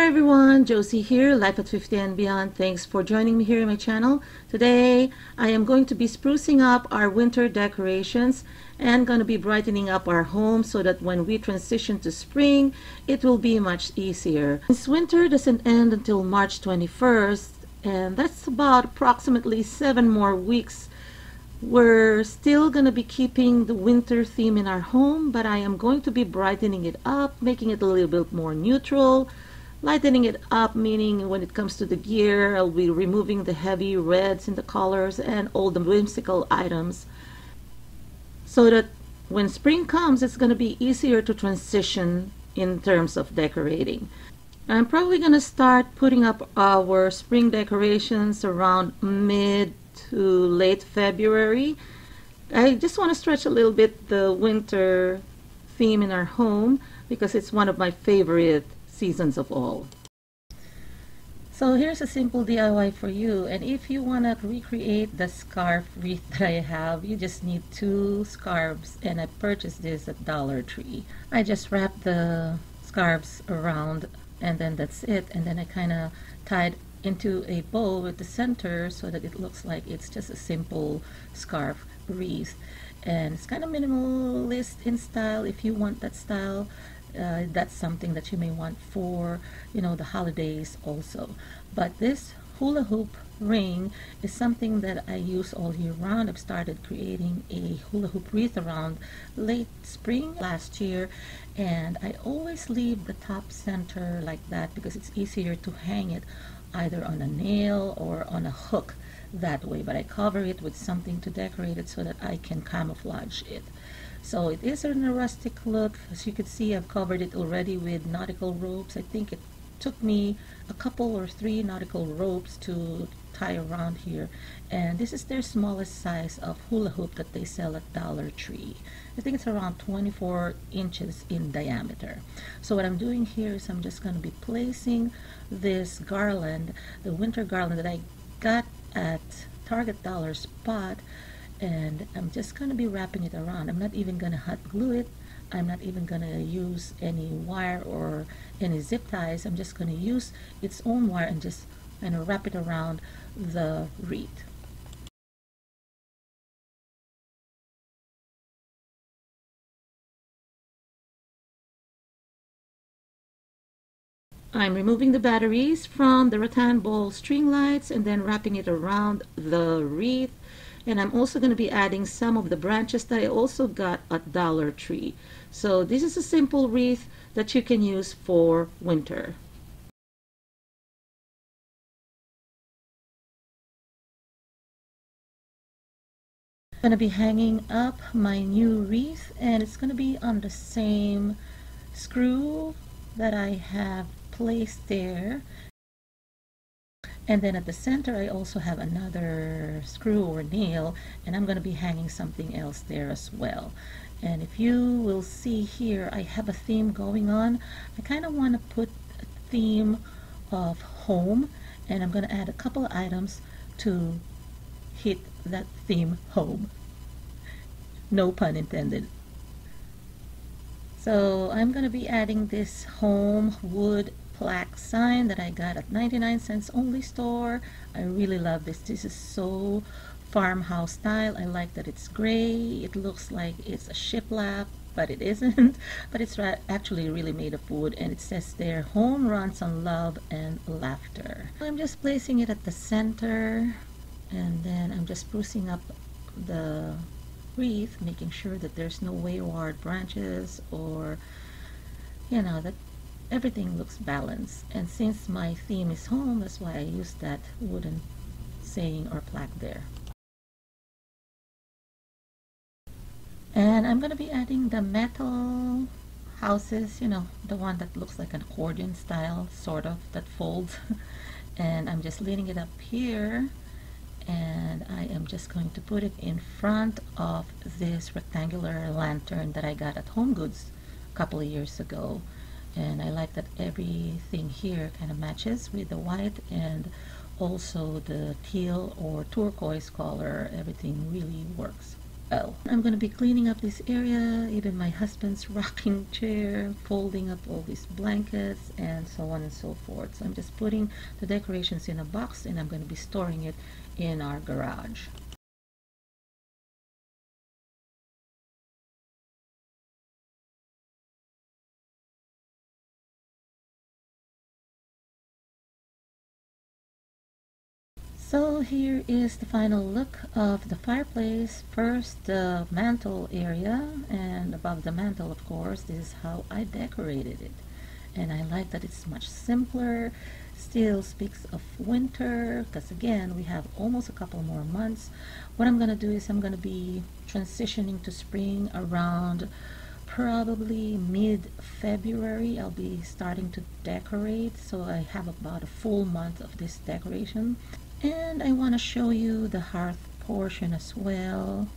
everyone, Josie here, Life at 50 and Beyond. Thanks for joining me here in my channel. Today I am going to be sprucing up our winter decorations and going to be brightening up our home so that when we transition to spring, it will be much easier. Since winter doesn't end until March 21st, and that's about approximately 7 more weeks, we're still going to be keeping the winter theme in our home, but I am going to be brightening it up, making it a little bit more neutral. Lightening it up, meaning when it comes to the gear, I'll be removing the heavy reds in the colors and all the whimsical items so that when spring comes, it's going to be easier to transition in terms of decorating. I'm probably going to start putting up our spring decorations around mid to late February. I just want to stretch a little bit the winter theme in our home because it's one of my favorite seasons of all. So here's a simple DIY for you, and if you want to recreate the scarf wreath that I have, you just need 2 scarves, and I purchased this at Dollar Tree. I just wrapped the scarves around and then that's it, and then I kind of tied into a bow at the center so that it looks like it's just a simple scarf wreath, and it's kind of minimalist in style. If you want that style, that's something that you may want for, the holidays also. But this hula hoop ring is something that I use all year round. I've started creating a hula hoop wreath around late spring last year, and I always leave the top center like that because it's easier to hang it either on a nail or on a hook that way, but I cover it with something to decorate it so that I can camouflage it. So it is in a rustic look. As you can see, I've covered it already with nautical ropes. I think it took me a couple or 3 nautical ropes to tie around here, and this is their smallest size of hula hoop that they sell at Dollar Tree. I think it's around 24 inches in diameter. So what I'm doing here is I'm just going to be placing this garland, the winter garland that I got at Target Dollar Spot, and I'm just going to be wrapping it around. I'm not even going to hot glue it. I'm not even going to use any wire or any zip ties. I'm just going to use its own wire and just kind of wrap it around the wreath. I'm removing the batteries from the rattan ball string lights and then wrapping it around the wreath. And I'm also going to be adding some of the branches that I also got at Dollar Tree. So this is a simple wreath that you can use for winter. I'm going to be hanging up my new wreath, and it's going to be on the same screw that I have placed there. And then at the center I also have another screw or nail, and I'm going to be hanging something else there as well. And if you will see here, I have a theme going on. I kind of want to put a theme of home, and I'm going to add a couple of items to hit that theme home. No pun intended. So I'm going to be adding this home wood plaque sign that I got at 99-cents only store. I really love this. This is so farmhouse style. I like that it's gray. It looks like it's a shiplap, but it isn't. But it's actually really made of wood, and it says there, home runs on love and laughter. I'm just placing it at the center, and then I'm just sprucing up the wreath, making sure that there's no wayward branches or that everything looks balanced. And since my theme is home, that's why I used that wooden saying or plaque there. And I'm going to be adding the metal houses, the one that looks like an accordion style, sort of, that folds. And I'm just leaning it up here, and I am just going to put it in front of this rectangular lantern that I got at Home Goods a couple of years ago. And I like that everything here kind of matches with the white, and also the teal or turquoise color. Everything really works. well. I'm going to be cleaning up this area, even my husband's rocking chair, folding up all his blankets, and so on and so forth. So I'm just putting the decorations in a box, and I'm going to be storing it in our garage. So here is the final look of the fireplace. First, the mantle area, and above the mantle, of course, this is how I decorated it. And I like that it's much simpler, still speaks of winter, because again, we have almost a couple more months. What I'm going to do is I'm going to be transitioning to spring around probably mid-February. I'll be starting to decorate, so I have about a full month of this decoration. And I want to show you the hearth portion as well.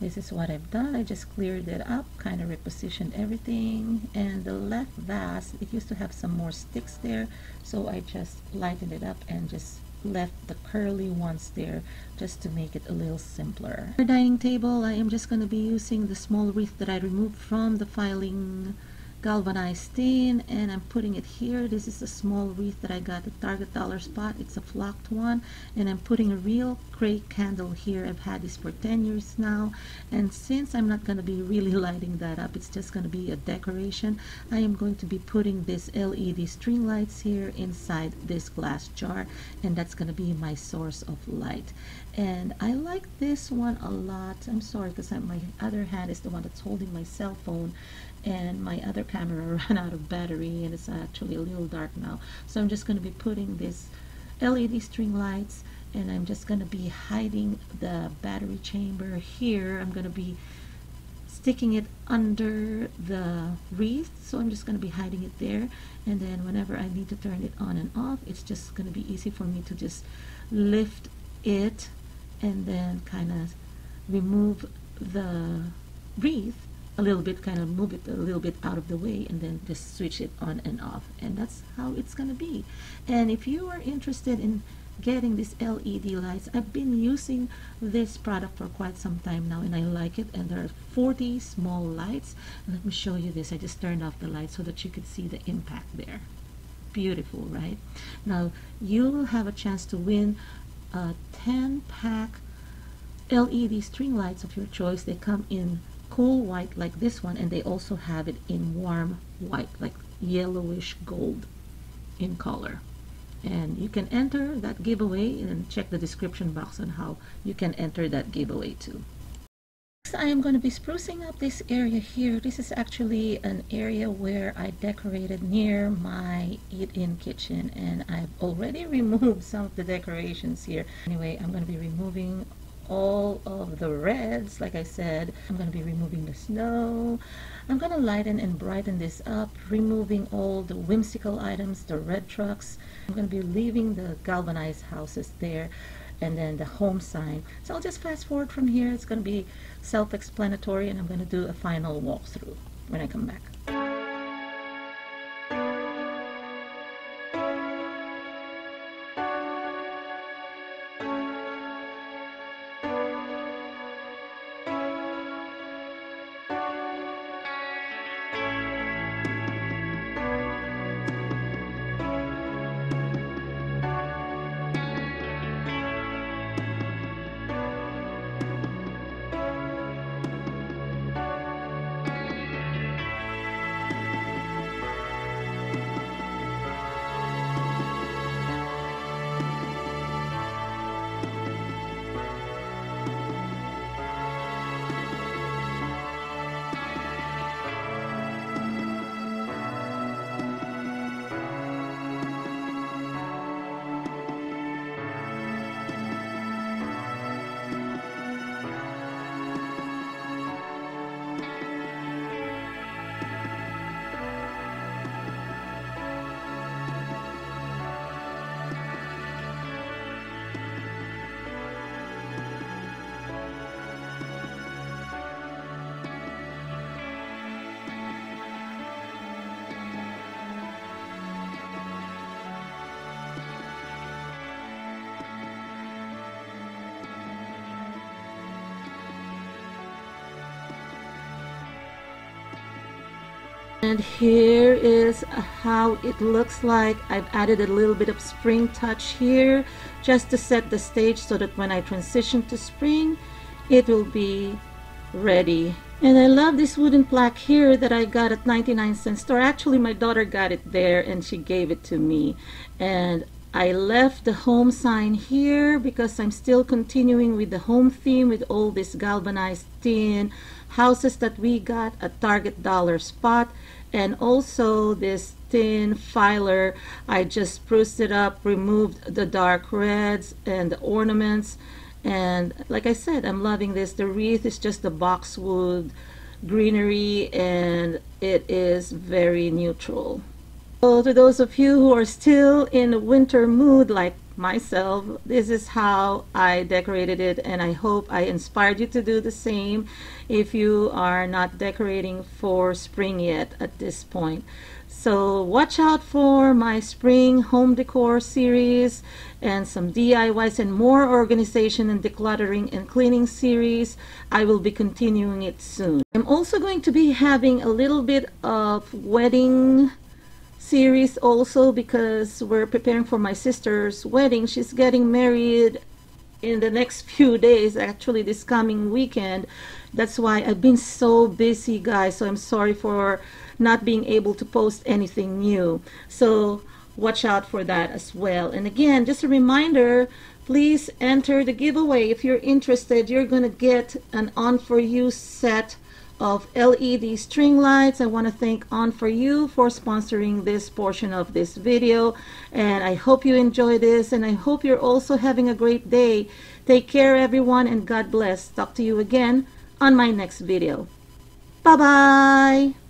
This is what I've done. I just cleared it up, kind of repositioned everything. And the left vase, it used to have some more sticks there, so I just lightened it up and just left the curly ones there just to make it a little simpler. For dining table, I am just going to be using the small wreath that I removed from the filing galvanized tin, and I'm putting it here. This is a small wreath that I got at Target Dollar Spot. It's a flocked one, and I'm putting a real gray candle here. I've had this for 10 years now, and since I'm not going to be really lighting that up, it's just going to be a decoration, I am going to be putting this LED string lights here inside this glass jar, and that's going to be my source of light. And I like this one a lot. I'm sorry, because my other hand is the one that's holding my cell phone, and my other camera ran out of battery, and it's actually a little dark now. So I'm just going to be putting this LED string lights, and I'm just going to be hiding the battery chamber here. I'm going to be sticking it under the wreath, so I'm just going to be hiding it there, and then whenever I need to turn it on and off, it's just going to be easy for me to just lift it and then kind of remove the wreath a little bit, kind of move it a little bit out of the way, and then just switch it on and off, and that's how it's gonna be. And if you are interested in getting these LED lights, I've been using this product for quite some time now, and I like it. And there are 40 small lights. Let me show you this. I just turned off the light so that you could see the impact there. Beautiful, right? Now you will have a chance to win a 10-pack LED string lights of your choice. They come in cool white like this one, and they also have it in warm white, like yellowish gold in color. And you can enter that giveaway, and check the description box on how you can enter that giveaway too. Next, I am going to be sprucing up this area here. This is actually an area where I decorated near my eat-in kitchen, and I've already removed some of the decorations here. Anyway, I'm going to be removing all of the reds. Like I said, I'm going to be removing the snow. I'm going to lighten and brighten this up, removing all the whimsical items, the red trucks. I'm going to be leaving the galvanized houses there, and then the home sign. So I'll just fast forward from here. It's going to be self-explanatory, and I'm going to do a final walkthrough when I come back. And here is how it looks like. I've added a little bit of spring touch here just to set the stage so that when I transition to spring, it will be ready. And I love this wooden plaque here that I got at 99-cent store. Actually, my daughter got it there and she gave it to me. And I left the home sign here because I'm still continuing with the home theme with all this galvanized tin houses that we got at Target Dollar Spot, and also this tin filer. I just spruced it up, removed the dark reds and the ornaments, and like I said, I'm loving this. The wreath is just the boxwood greenery and it is very neutral. So to those of you who are still in a winter mood like myself, this is how I decorated it, and I hope I inspired you to do the same if you are not decorating for spring yet at this point. So watch out for my spring home decor series and some DIYs and more organization and decluttering and cleaning series. I will be continuing it soon. I'm also going to be having a little bit of wedding series also because we're preparing for my sister's wedding. She's getting married in the next few days, actually this coming weekend. That's why I've been so busy, guys, so I'm sorry for not being able to post anything new. So watch out for that as well. And again, just a reminder, please enter the giveaway. If you're interested, you're gonna get an Onforu set of LED string lights. I want to thank Onforu for sponsoring this portion of this video, and I hope you enjoy this, and I hope you're also having a great day. Take care, everyone, and God bless. Talk to you again on my next video. Bye bye.